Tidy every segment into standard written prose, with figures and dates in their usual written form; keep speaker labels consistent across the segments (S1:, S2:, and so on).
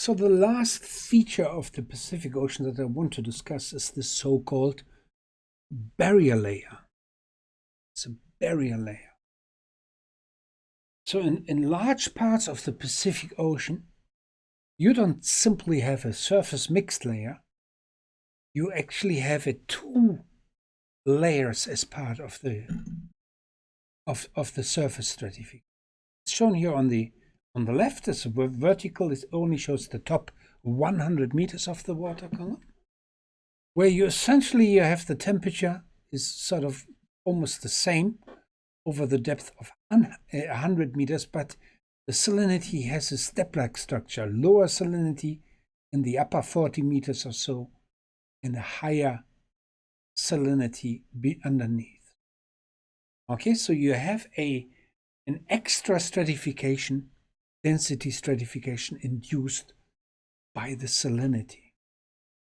S1: So the last feature of the Pacific Ocean that I want to discuss is the so-called barrier layer. It's a barrier layer. So in large parts of the Pacific Ocean, you don't simply have a surface mixed layer. You actually have two layers as part of the surface stratification. It's shown here on the left as a vertical. It only shows the top 100 meters of the water column, where you essentially have the temperature is sort of almost the same over the depth of 100 meters, but the salinity has a step-like structure, lower salinity in the upper 40 meters or so, and a higher salinity underneath. Okay, so you have an extra stratification, density stratification induced by the salinity.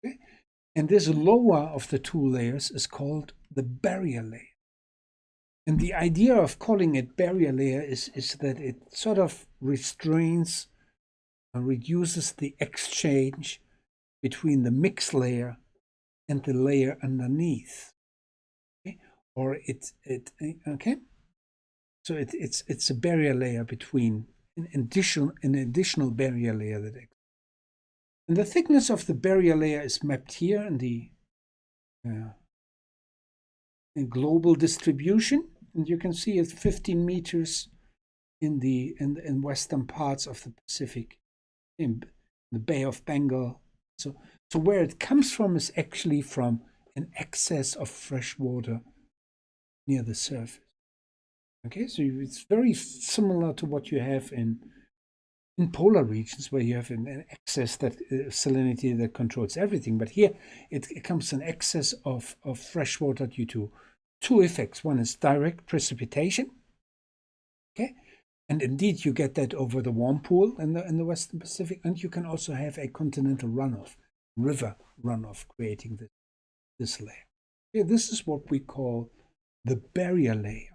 S1: Okay? And this lower of the two layers is called the barrier layer. And the idea of calling it barrier layer is that it sort of restrains and reduces the exchange between the mixed layer and the layer underneath. Okay? Or okay? So it's a barrier layer between an additional barrier layer that exists. And the thickness of the barrier layer is mapped here in the global distribution, and you can see it's 15 meters in western parts of the Pacific, in the Bay of Bengal. So where it comes from is actually from an excess of fresh water near the surface. Okay, so it's very similar to what you have in polar regions, where you have an excess that salinity that controls everything. But here it comes an excess of fresh water due to two effects. One is direct precipitation. Okay, and indeed you get that over the warm pool in the Western Pacific, and you can also have a continental runoff, river runoff, creating this layer. Okay, this is what we call the barrier layer.